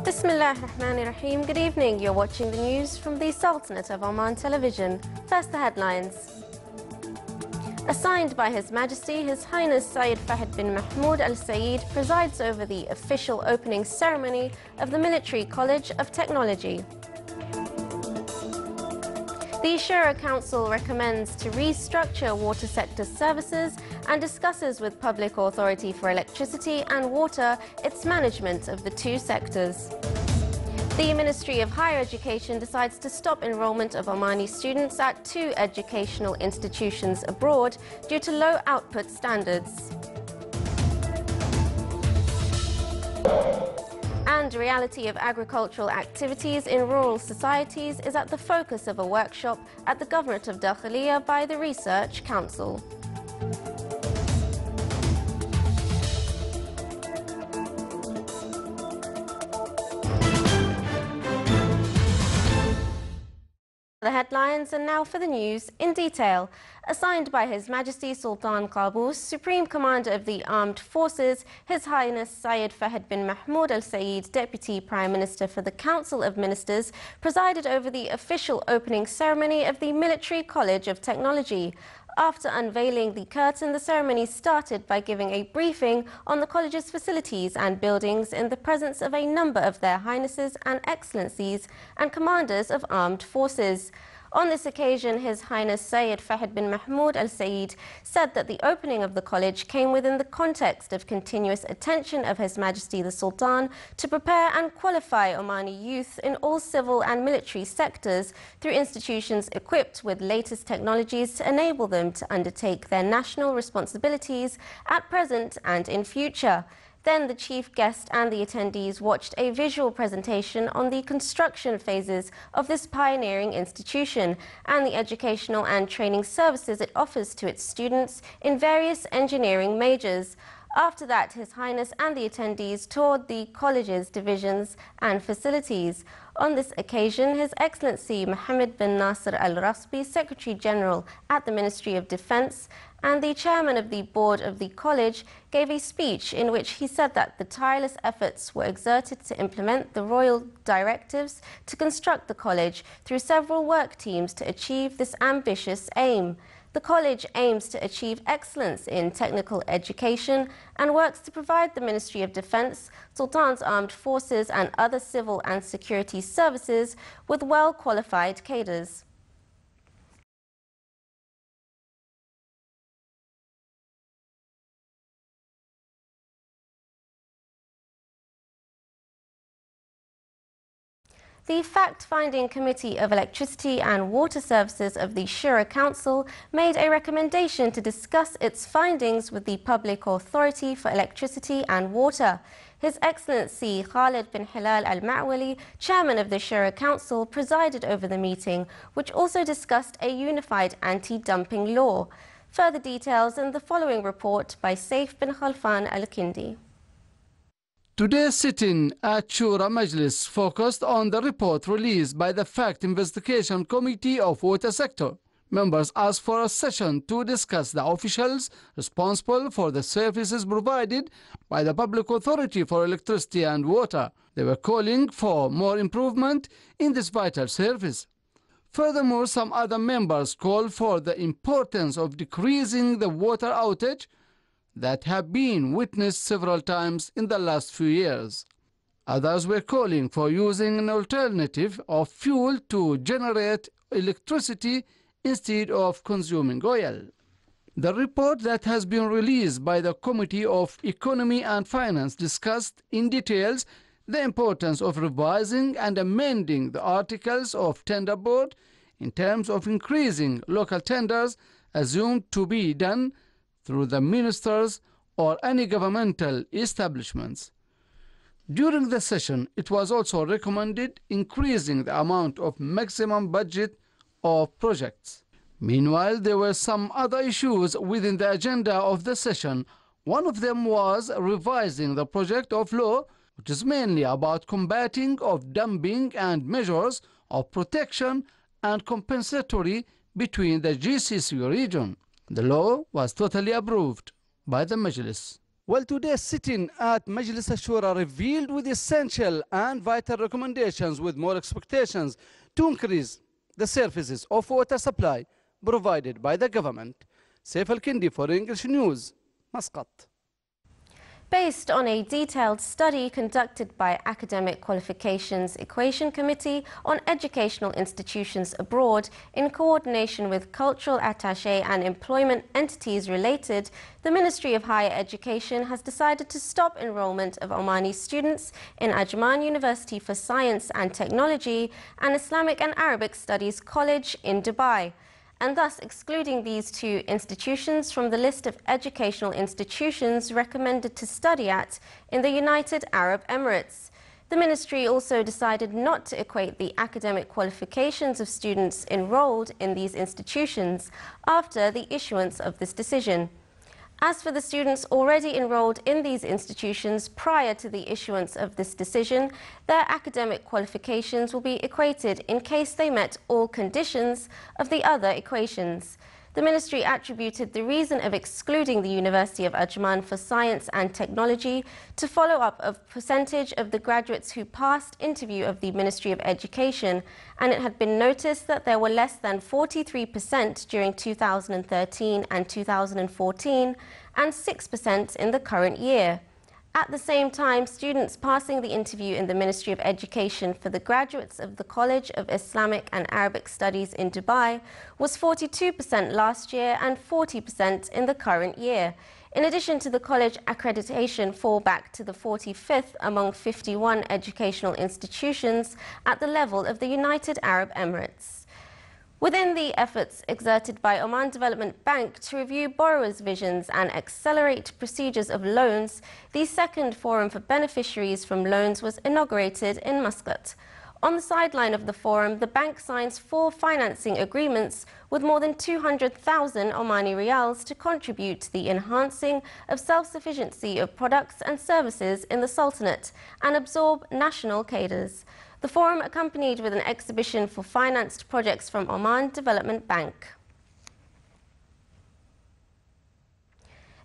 Bismillah ar-Rahman ar-Rahim. Good evening. You're watching the news from the Sultanate of Oman television. First, the headlines. Assigned by His Majesty, His Highness Syed Fahd bin Mahmoud Al Sayed presides over the official opening ceremony of the Military College of Technology. The Shura Council recommends to restructure water sector services and discusses with Public Authority for Electricity and Water its management of the two sectors. The Ministry of Higher Education decides to stop enrollment of Omani students at 2 educational institutions abroad due to low output standards. And reality of agricultural activities in rural societies is at the focus of a workshop at the Government of Dakhiliya by the Research Council. The headlines, and now for the news in detail. Assigned by His Majesty Sultan Qaboos, Supreme Commander of the Armed Forces, His Highness Syed Fahd bin Mahmoud Al Sayed, Deputy Prime Minister for the Council of Ministers, presided over the official opening ceremony of the Military College of Technology. After unveiling the curtain, the ceremony started by giving a briefing on the college's facilities and buildings in the presence of a number of Their Highnesses and Excellencies and Commanders of Armed Forces. On this occasion, His Highness Syed Fahd bin Mahmoud Al Sayed said that the opening of the college came within the context of continuous attention of His Majesty the Sultan to prepare and qualify Omani youth in all civil and military sectors through institutions equipped with latest technologies to enable them to undertake their national responsibilities at present and in future. Then the chief guest and the attendees watched a visual presentation on the construction phases of this pioneering institution and the educational and training services it offers to its students in various engineering majors. After that, His Highness and the attendees toured the college's divisions and facilities. On this occasion, His Excellency Mohammed bin Nasser Al Rasbi, Secretary General at the Ministry of Defence, and the Chairman of the Board of the College, gave a speech in which he said that the tireless efforts were exerted to implement the royal directives to construct the college through several work teams to achieve this ambitious aim. The college aims to achieve excellence in technical education and works to provide the Ministry of Defence, Sultan's Armed Forces and other civil and security services with well-qualified cadres. The Fact-Finding Committee of Electricity and Water Services of the Shura Council made a recommendation to discuss its findings with the Public Authority for Electricity and Water. His Excellency Khalid bin Hilal Al-Ma'wali, Chairman of the Shura Council, presided over the meeting, which also discussed a unified anti-dumping law. Further details in the following report by Saif bin Khalfan Al-Kindi. Today's sitting at Shura Majlis focused on the report released by the Fact Investigation Committee of Water Sector. Members asked for a session to discuss the officials responsible for the services provided by the Public Authority for Electricity and Water. They were calling for more improvement in this vital service. Furthermore, some other members called for the importance of decreasing the water outage that have been witnessed several times in the last few years. Others were calling for using an alternative of fuel to generate electricity instead of consuming oil. The report that has been released by the Committee of Economy and Finance discussed in details the importance of revising and amending the Articles of Tender Board in terms of increasing local tenders assumed to be done through the ministers or any governmental establishments. During the session, it was also recommended increasing the amount of maximum budget of projects. Meanwhile, there were some other issues within the agenda of the session. One of them was revising the project of law, which is mainly about combating of dumping and measures of protection and compensatory between the GCC region. The law was totally approved by the Majlis. Well, today's sitting at Majlis Shura revealed with essential and vital recommendations with more expectations to increase the services of water supply provided by the government. Saif Al-Kindi for English News, Muscat. Based on a detailed study conducted by Academic Qualifications Equation Committee on Educational Institutions Abroad in coordination with cultural attaché and employment entities related, the Ministry of Higher Education has decided to stop enrollment of Omani students in Ajman University for Science and Technology and Islamic and Arabic Studies College in Dubai, and thus excluding these two institutions from the list of educational institutions recommended to study at in the United Arab Emirates. The ministry also decided not to equate the academic qualifications of students enrolled in these institutions after the issuance of this decision. As for the students already enrolled in these institutions prior to the issuance of this decision, their academic qualifications will be equated in case they met all conditions of the other equations. The ministry attributed the reason of excluding the University of Ajman for Science and Technology to follow-up of percentage of the graduates who passed interview of the Ministry of Education, and it had been noticed that there were less than 43% during 2013 and 2014 and 6% in the current year. At the same time, students passing the interview in the Ministry of Education for the graduates of the College of Islamic and Arabic Studies in Dubai was 42% last year and 40% in the current year. In addition to the college accreditation fall back to the 45th among 51 educational institutions at the level of the United Arab Emirates. Within the efforts exerted by Oman Development Bank to review borrowers' visions and accelerate procedures of loans, the second forum for beneficiaries from loans was inaugurated in Muscat. On the sideline of the forum, the bank signs 4 financing agreements with more than 200,000 Omani riyals to contribute to the enhancing of self-sufficiency of products and services in the Sultanate and absorb national cadres. The forum accompanied with an exhibition for financed projects from Oman Development Bank.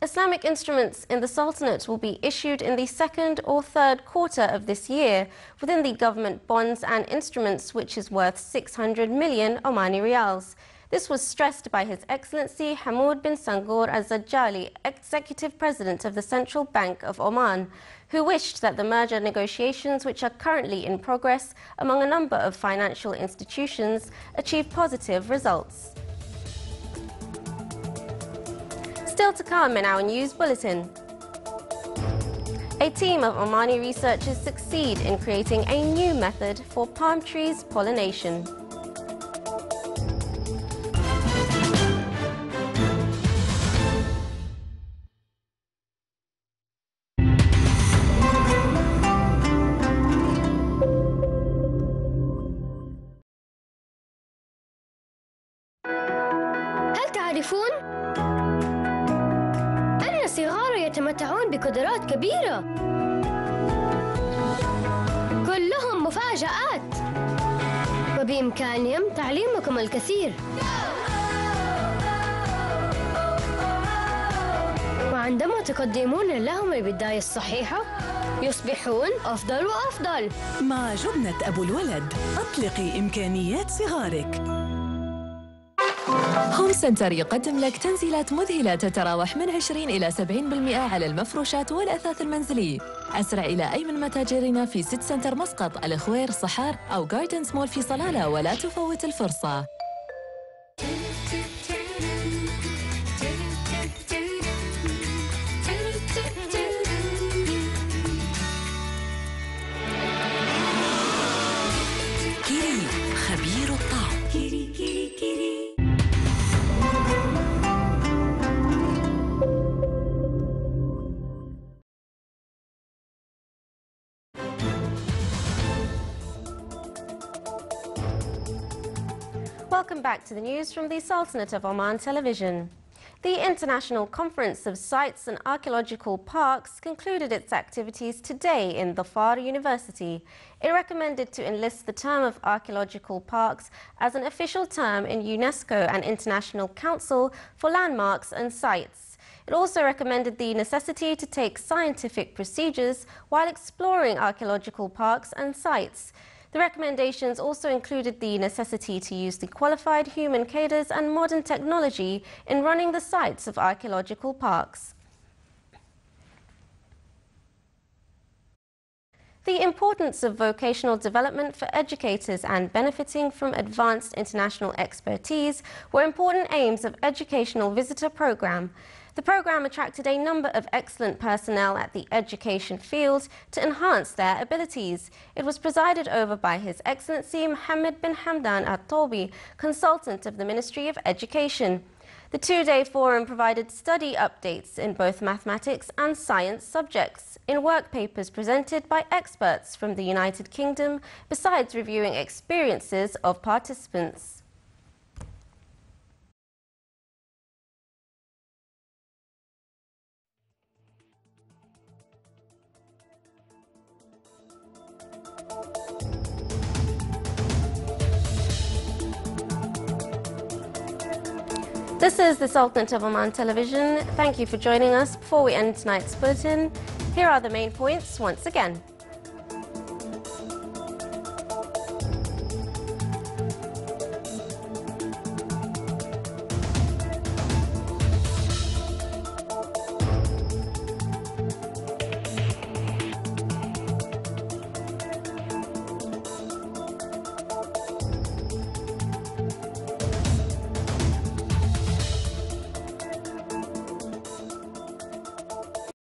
Islamic instruments in the Sultanate will be issued in the second or third quarter of this year within the government bonds and instruments, which is worth 600 million Omani riyals. This was stressed by His Excellency Hamoud bin Sangur Al-Zajjali, Executive President of the Central Bank of Oman, who wished that the merger negotiations, which are currently in progress among a number of financial institutions, achieve positive results. Still to come in our news bulletin. A team of Omani researchers succeed in creating a new method for palm trees pollination. تعرفون أن الصغار يتمتعون بقدرات كبيرة، كلهم مفاجآت، وبإمكانهم تعليمكم الكثير، وعندما تقدمون لهم البداية الصحيحة يصبحون أفضل وأفضل. مع جبنة أبو الولد أطلقي إمكانيات صغارك. هوم سنتر يقدم لك تنزيلات مذهلة تتراوح من 20 إلى 70% على المفروشات والأثاث المنزلي. أسرع إلى أي من متاجرنا في سيتي سنتر مسقط، الخوير، صحار أو جاردنز مول في صلالة، ولا تفوت الفرصة. كيري خبير الطعم. كيري كيري كيري. Welcome back to the news from the Sultanate of Oman Television. The International Conference of Sites and Archeological Parks concluded its activities today in Dhafar University. It recommended to enlist the term of archaeological parks as an official term in UNESCO and International Council for Landmarks and Sites. It also recommended the necessity to take scientific procedures while exploring archaeological parks and sites. The recommendations also included the necessity to use the qualified human cadres and modern technology in running the sites of archaeological parks. The importance of vocational development for educators and benefiting from advanced international expertise were important aims of Educational Visitor Programme. The programme attracted a number of excellent personnel at the education field to enhance their abilities. It was presided over by His Excellency Mohammed bin Hamdan Al-Tobi, consultant of the Ministry of Education. The two-day forum provided study updates in both mathematics and science subjects in work papers presented by experts from the United Kingdom, besides reviewing experiences of participants. This is the Sultanate of Oman Television. Thank you for joining us. Before we end tonight's bulletin, here are the main points once again.